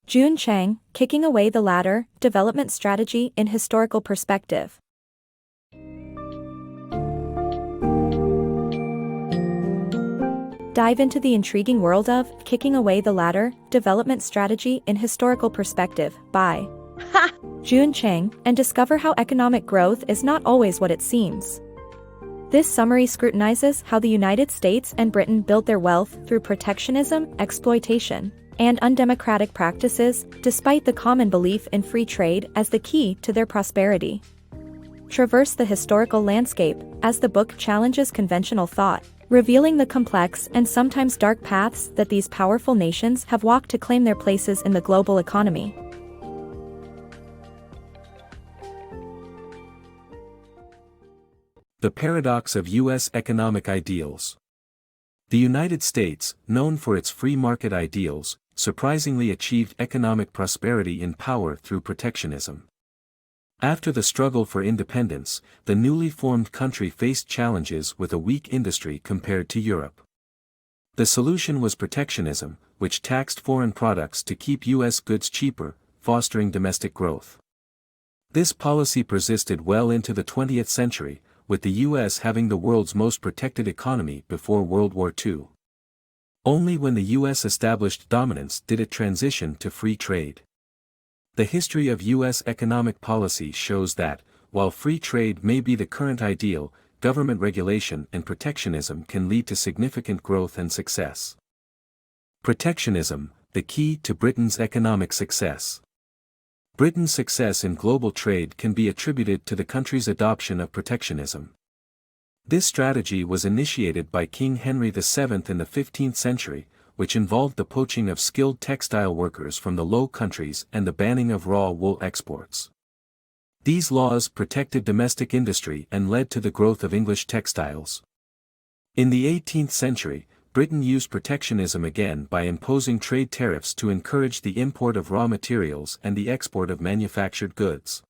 Ha-Joon Chang, Kicking Away the Ladder, Development Strategy in Historical Perspective. Dive into the intriguing world of Kicking Away the Ladder, Development Strategy in Historical Perspective by Ha-Joon Chang, and discover how economic growth is not always what it seems. This summary scrutinizes how the United States and Britain built their wealth through protectionism, exploitation, and undemocratic practices, despite the common belief in free trade as the key to their prosperity. Traverse the historical landscape as the book challenges conventional thought, revealing the complex and sometimes dark paths that these powerful nations have walked to claim their places in the global economy. The paradox of U.S. economic ideals. The United States, known for its free market ideals, surprisingly achieved economic prosperity in power through protectionism. After the struggle for independence, the newly formed country faced challenges with a weak industry compared to Europe. The solution was protectionism, which taxed foreign products to keep U.S. goods cheaper, fostering domestic growth. This policy persisted well into the 20th century, with the U.S. having the world's most protected economy before World War II. Only when the U.S. established dominance did it transition to free trade. The history of U.S. economic policy shows that, while free trade may be the current ideal, government regulation and protectionism can lead to significant growth and success. Protectionism, the key to Britain's economic success. Britain's success in global trade can be attributed to the country's adoption of protectionism. This strategy was initiated by King Henry VII in the 15th century, which involved the poaching of skilled textile workers from the Low Countries and the banning of raw wool exports. These laws protected domestic industry and led to the growth of English textiles. In the 18th century, Britain used protectionism again by imposing trade tariffs to encourage the import of raw materials and the export of manufactured goods.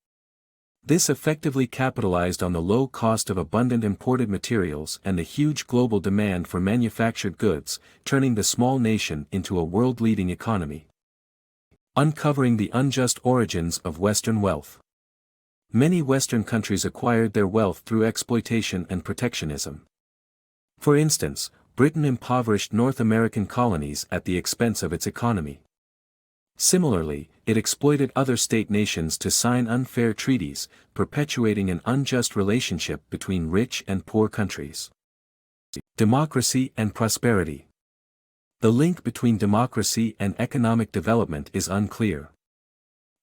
This effectively capitalized on the low cost of abundant imported materials and the huge global demand for manufactured goods, turning the small nation into a world-leading economy. Uncovering the unjust origins of Western wealth. Many Western countries acquired their wealth through exploitation and protectionism. For instance, Britain impoverished North American colonies at the expense of its economy. Similarly, it exploited other state nations to sign unfair treaties, perpetuating an unjust relationship between rich and poor countries. Democracy and prosperity. The link between democracy and economic development is unclear.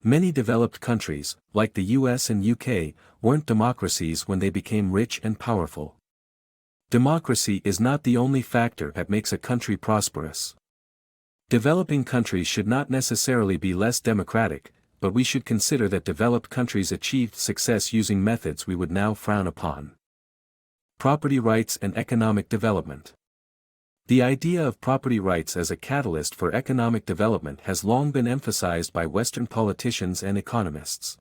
Many developed countries, like the US and UK, weren't democracies when they became rich and powerful. Democracy is not the only factor that makes a country prosperous. Developing countries should not necessarily be less democratic, but we should consider that developed countries achieved success using methods we would now frown upon. Property rights and economic development. The idea of property rights as a catalyst for economic development has long been emphasized by Western politicians and economists.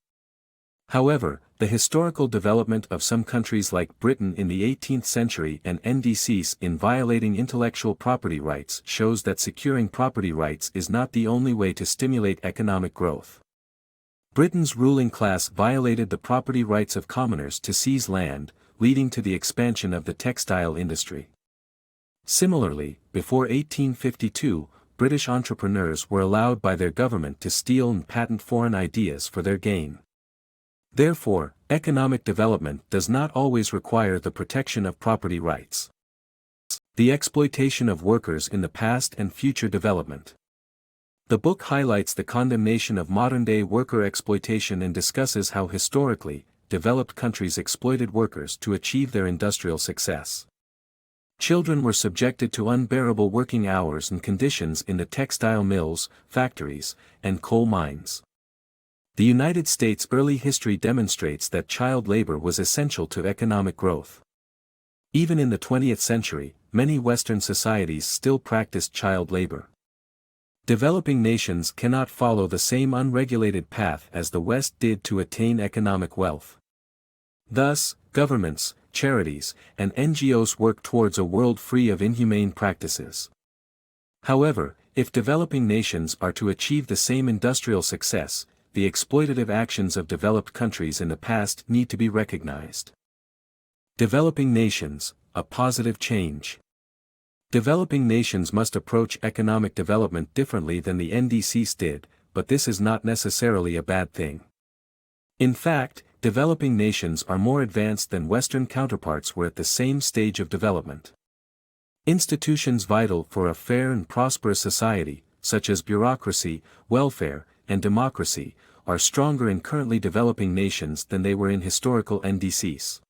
However, the historical development of some countries like Britain in the 18th century and NDCs in violating intellectual property rights shows that securing property rights is not the only way to stimulate economic growth. Britain's ruling class violated the property rights of commoners to seize land, leading to the expansion of the textile industry. Similarly, before 1852, British entrepreneurs were allowed by their government to steal and patent foreign ideas for their gain. Therefore, economic development does not always require the protection of property rights. The exploitation of workers in the past and future development. The book highlights the condemnation of modern-day worker exploitation and discusses how historically, developed countries exploited workers to achieve their industrial success. Children were subjected to unbearable working hours and conditions in the textile mills, factories, and coal mines. The United States' early history demonstrates that child labor was essential to economic growth. Even in the 20th century, many Western societies still practiced child labor. Developing nations cannot follow the same unregulated path as the West did to attain economic wealth. Thus, governments, charities, and NGOs work towards a world free of inhumane practices. However, If developing nations are to achieve the same industrial success, the exploitative actions of developed countries in the past need to be recognized. Developing nations, a positive change. Developing nations must approach economic development differently than the NDCs did, but this is not necessarily a bad thing. In fact, developing nations are more advanced than Western counterparts were at the same stage of development. Institutions vital for a fair and prosperous society, such as bureaucracy, welfare, and democracy, are stronger in currently developing nations than they were in historical NDCs.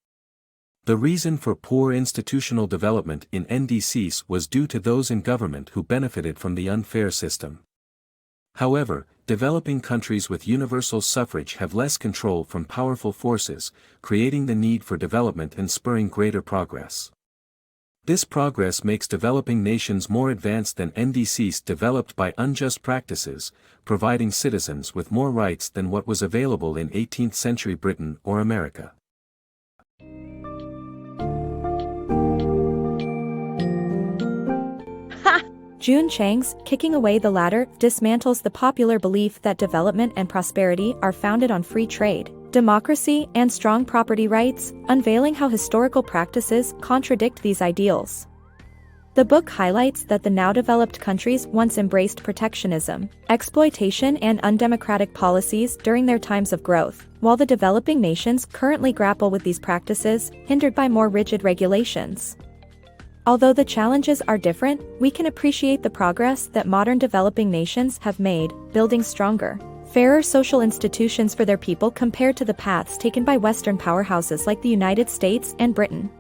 The reason for poor institutional development in NDCs was due to those in government who benefited from the unfair system. However, developing countries with universal suffrage have less control from powerful forces, creating the need for development and spurring greater progress. This progress makes developing nations more advanced than NDCs developed by unjust practices, providing citizens with more rights than what was available in 18th century Britain or America. Ha-Joon Chang's Kicking Away the Ladder dismantles the popular belief that development and prosperity are founded on free trade, democracy, and strong property rights, unveiling how historical practices contradict these ideals. The book highlights that the now developed countries once embraced protectionism, exploitation, and undemocratic policies during their times of growth, while the developing nations currently grapple with these practices, hindered by more rigid regulations. Although the challenges are different, we can appreciate the progress that modern developing nations have made, building stronger, fairer social institutions for their people compared to the paths taken by Western powerhouses like the United States and Britain.